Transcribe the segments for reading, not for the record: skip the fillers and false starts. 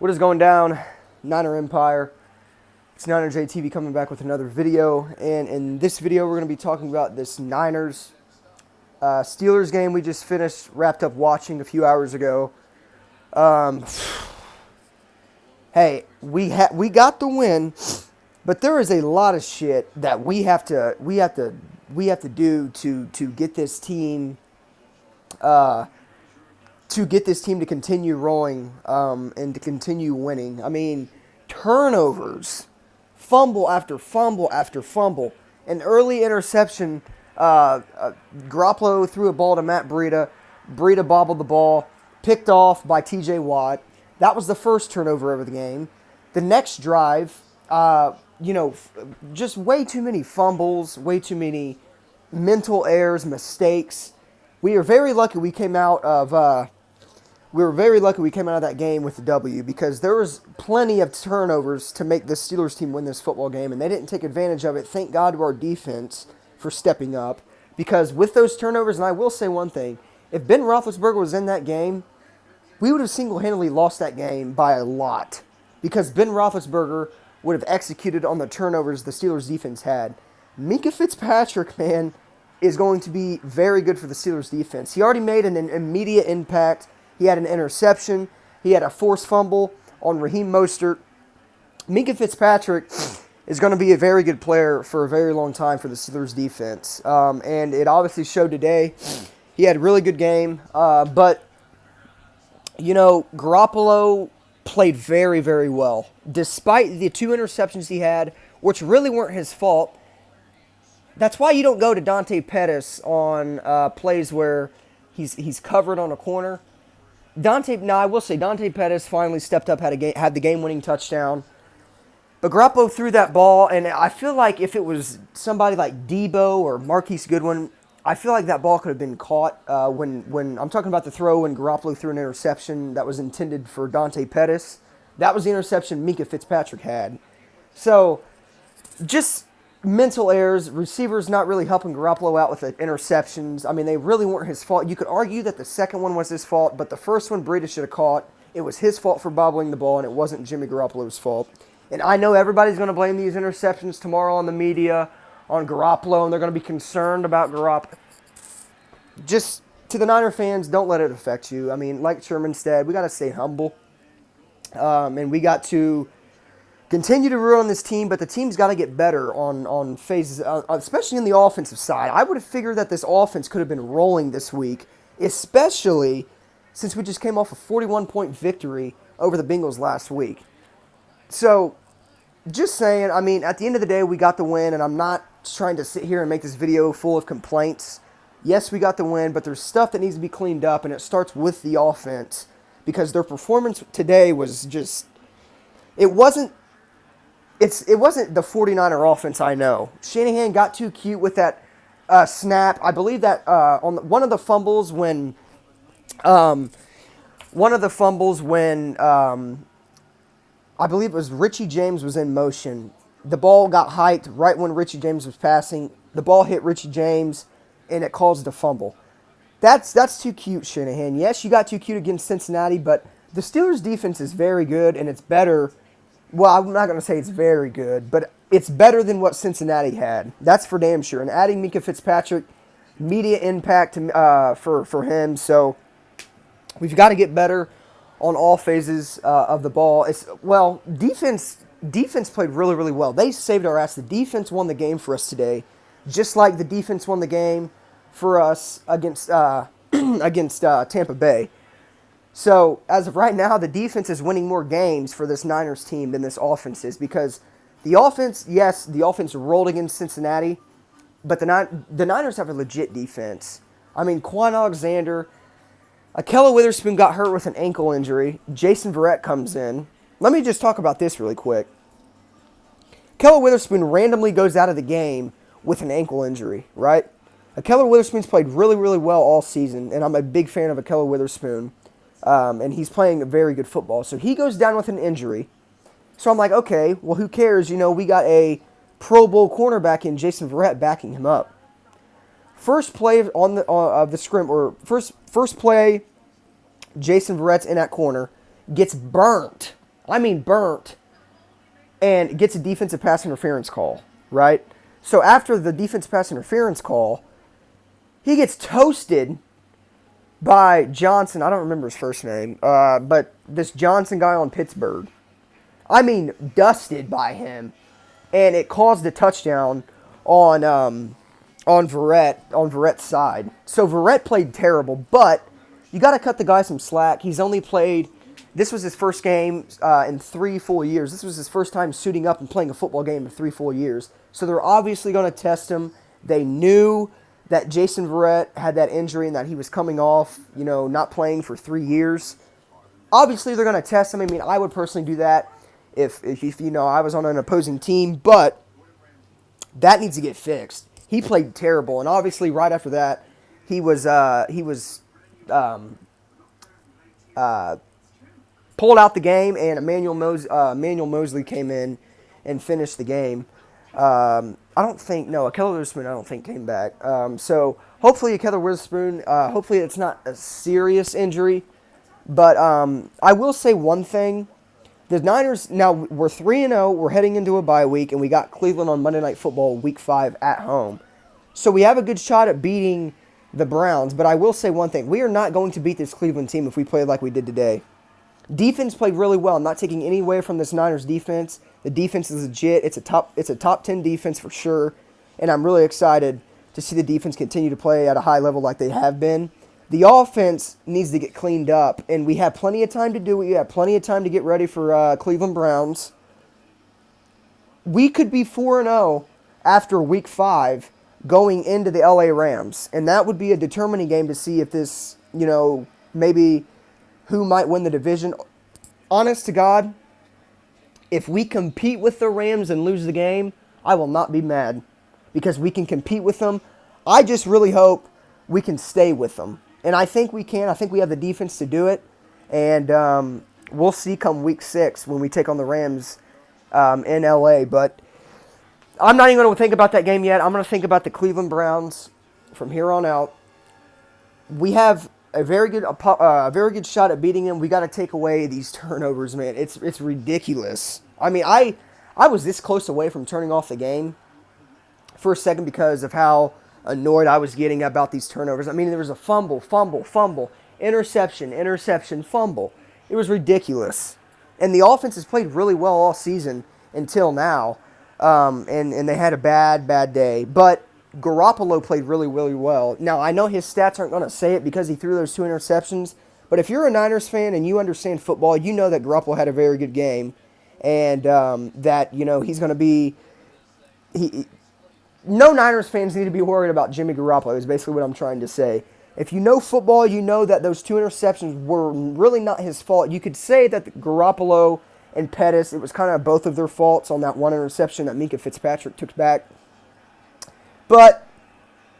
What is going down, Niner Empire? It's Niner JTV coming back with another video, and in this video we're going to be talking about this Niners Steelers game we just wrapped up watching a few hours ago. Hey, we got the win, but there is a lot of shit that we have to do to get this team to continue rolling and to continue winning. I mean, turnovers, fumble after fumble after fumble, an early interception. Garoppolo threw a ball to Matt Breida. Breida bobbled the ball, picked off by T.J. Watt. That was the first turnover of the game. The next drive, just way too many fumbles, way too many mental errors, mistakes. We were very lucky we came out of that game with the W, because there was plenty of turnovers to make the Steelers team win this football game, and they didn't take advantage of it. Thank God to our defense for stepping up, because with those turnovers, and I will say one thing, if Ben Roethlisberger was in that game, we would have single-handedly lost that game by a lot, because Ben Roethlisberger would have executed on the turnovers the Steelers defense had. Minkah Fitzpatrick, man, is going to be very good for the Steelers defense. He already made an immediate impact. He had an interception. He had a forced fumble on Raheem Mostert. Minkah Fitzpatrick is going to be a very good player for a very long time for the Steelers defense. And it obviously showed today. He had a really good game. But Garoppolo played very, very well. Despite the 2 interceptions he had, which really weren't his fault. That's why you don't go to Dante Pettis on plays where he's covered on a corner. I will say Dante Pettis finally stepped up, had the game-winning touchdown. But Garoppolo threw that ball, and I feel like if it was somebody like Debo or Marquise Goodwin, I feel like that ball could have been caught. When I'm talking about the throw when Garoppolo threw an interception that was intended for Dante Pettis, that was the interception Minkah Fitzpatrick had. So, just mental errors, receivers not really helping Garoppolo out with the interceptions. I mean, they really weren't his fault. You could argue that the second one was his fault, but the first one Breida should have caught. It was his fault for bobbling the ball, and it wasn't Jimmy Garoppolo's fault. And I know everybody's going to blame these interceptions tomorrow on the media, on Garoppolo, and they're going to be concerned about Garoppolo. Just to the Niner fans, don't let it affect you. I mean, like Sherman said, we got to stay humble, and we got to continue to root on this team, but the team's got to get better on phases, especially in the offensive side. I would have figured that this offense could have been rolling this week, especially since we just came off a 41-point victory over the Bengals last week. So, just saying, I mean, at the end of the day, we got the win, and I'm not trying to sit here and make this video full of complaints. Yes, we got the win, but there's stuff that needs to be cleaned up, and it starts with the offense, because their performance today was just, it wasn't the 49er offense I know. Shanahan got too cute with that snap. I believe that on one of the fumbles when I believe it was Richie James was in motion. The ball got hyped right when Richie James was passing. The ball hit Richie James, and it caused a fumble. That's too cute, Shanahan. Yes, you got too cute against Cincinnati, but the Steelers' defense is very good, and it's better. Well, I'm not going to say it's very good, but it's better than what Cincinnati had. That's for damn sure. And adding Minkah Fitzpatrick, media impact for him. So we've got to get better on all phases of the ball. Defense played really, really well. They saved our ass. The defense won the game for us today, just like the defense won the game for us against Tampa Bay. So, as of right now, the defense is winning more games for this Niners team than this offense is, because the offense rolled against Cincinnati, but the Niners have a legit defense. I mean, Quan Alexander, Ahkello Witherspoon got hurt with an ankle injury. Jason Verrett comes in. Let me just talk about this really quick. Ahkello Witherspoon randomly goes out of the game with an ankle injury, right? Ahkello Witherspoon's played really, really well all season, and I'm a big fan of Ahkello Witherspoon. And he's playing a very good football. So he goes down with an injury. So I'm like, okay, well, who cares? We got a Pro Bowl cornerback in Jason Verrett backing him up. First play of the scrim, or first play, Jason Verrett's in that corner, gets burnt I mean burnt, and gets a defensive pass interference call, right? So after the defensive pass interference call, he gets toasted by Johnson. I don't remember his first name, but this Johnson guy on Pittsburgh. I mean, dusted by him, and it caused a touchdown on Verrett's side. So Verrett played terrible, but you got to cut the guy some slack. He's only played. This was his first game in 3 full years. This was his first time suiting up and playing a football game in 3 full years. So they're obviously going to test him. They knew that Jason Verrett had that injury and that he was coming off, not playing for 3 years. Obviously, they're going to test him. I mean, I would personally do that if I was on an opposing team, but that needs to get fixed. He played terrible, and obviously, right after that, he was pulled out the game, and Emmanuel Mosley came in and finished the game. Ahkello Witherspoon, I don't think, came back. So hopefully Ahkello Witherspoon, hopefully it's not a serious injury. But I will say one thing. The Niners, now we're 3-0, we're heading into a bye week, and we got Cleveland on Monday Night Football Week 5 at home. So we have a good shot at beating the Browns, but I will say one thing. We are not going to beat this Cleveland team if we play like we did today. Defense played really well. I'm not taking any away from this Niners defense. The defense is legit. It's a top 10 defense for sure, and I'm really excited to see the defense continue to play at a high level like they have been. The offense needs to get cleaned up, and we have plenty of time to do it. We have plenty of time to get ready for Cleveland Browns. We could be 4-0 after Week 5 going into the LA Rams, and that would be a determining game to see if this, maybe who might win the division. Honest to God, if we compete with the Rams and lose the game, I will not be mad because we can compete with them. I just really hope we can stay with them. And I think we can. I think we have the defense to do it. And we'll see come Week 6 when we take on the Rams in LA. But I'm not even going to think about that game yet. I'm going to think about the Cleveland Browns from here on out. We have a very good shot at beating them. We got to take away these turnovers, man. It's ridiculous. I mean, I was this close away from turning off the game for a second because of how annoyed I was getting about these turnovers. I mean, there was a fumble, interception, fumble. It was ridiculous. And the offense has played really well all season until now, and they had a bad day. But Garoppolo played really, really well. Now, I know his stats aren't going to say it because he threw those 2 interceptions, but if you're a Niners fan and you understand football, you know that Garoppolo had a very good game, and that, he's going to be... No Niners fans need to be worried about Jimmy Garoppolo is basically what I'm trying to say. If you know football, you know that those 2 interceptions were really not his fault. You could say that Garoppolo and Pettis, it was kind of both of their faults on that 1 interception that Minkah Fitzpatrick took back. But,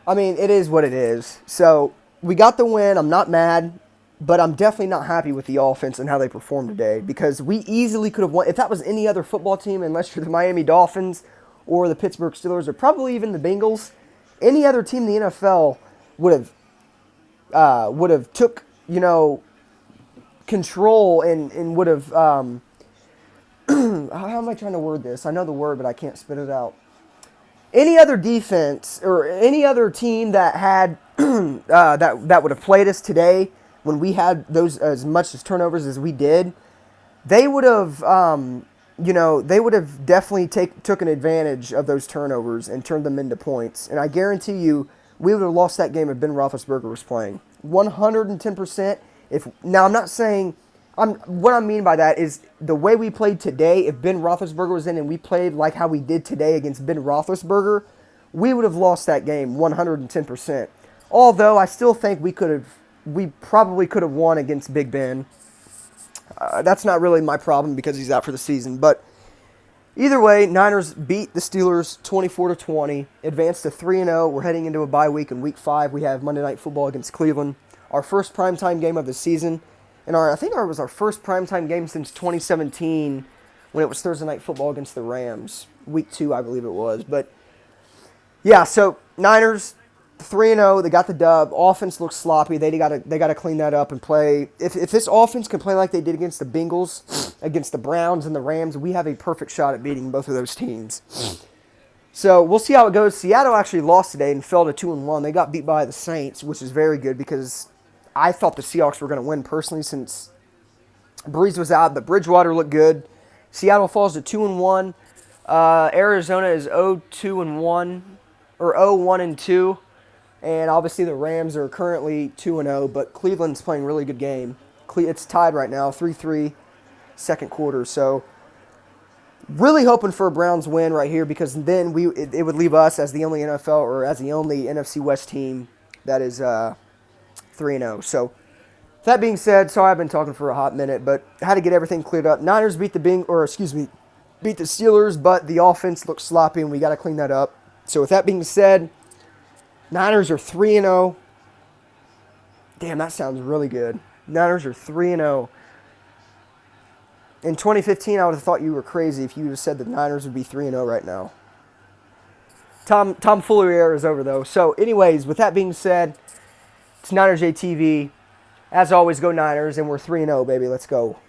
I mean, it is what it is. So, we got the win. I'm not mad, but I'm definitely not happy with the offense and how they performed today because we easily could have won. If that was any other football team, unless you're the Miami Dolphins or the Pittsburgh Steelers, or probably even the Bengals, any other team in the NFL would have took, control and would have, how am I trying to word this? I know the word, but I can't spit it out. Any other defense or any other team that had, that would have played us today when we had those as much as turnovers as we did, they would have, they would have definitely taken advantage of those turnovers and turned them into points. And I guarantee you, we would have lost that game if Ben Roethlisberger was playing. 110%. Now, I'm not saying... what I mean by that is the way we played today, if Ben Roethlisberger was in and we played like how we did today against Ben Roethlisberger, we would have lost that game 110%. Although I still think we probably could have won against Big Ben. That's not really my problem because he's out for the season. But either way, Niners beat the Steelers 24-20, advanced to 3-0. We're heading into a bye week in Week 5. We have Monday Night Football against Cleveland, our first primetime game of the season. And I think it was our first primetime game since 2017 when it was Thursday Night Football against the Rams. Week 2, I believe it was. But, yeah, so Niners, 3-0. They got the dub. Offense looks sloppy. They got to clean that up and play. If this offense can play like they did against the Bengals, against the Browns and the Rams, we have a perfect shot at beating both of those teams. So we'll see how it goes. Seattle actually lost today and fell to 2-1. They got beat by the Saints, which is very good because I thought the Seahawks were going to win personally since Breeze was out, but Bridgewater looked good. Seattle falls to 2-1. Arizona is 0-2-1 or 0-1-2. And obviously the Rams are currently 2-0, but Cleveland's playing a really good game. It's tied right now, 3-3, second quarter. So really hoping for a Browns win right here because then it would leave us as the only NFL or as the only NFC West team that is 3-0. So that being said, sorry I've been talking for a hot minute, but had to get everything cleared up. Niners beat the Steelers, but the offense looks sloppy and we got to clean that up. So with that being said, Niners are 3-0. Damn, that sounds really good. Niners are 3-0. In 2015, I would have thought you were crazy if you would have said the Niners would be 3-0 right now. Tomfoolery era is over, though. So, anyways, with that being said, it's Niners JTV. As always, go Niners, and we're 3-0, baby. Let's go.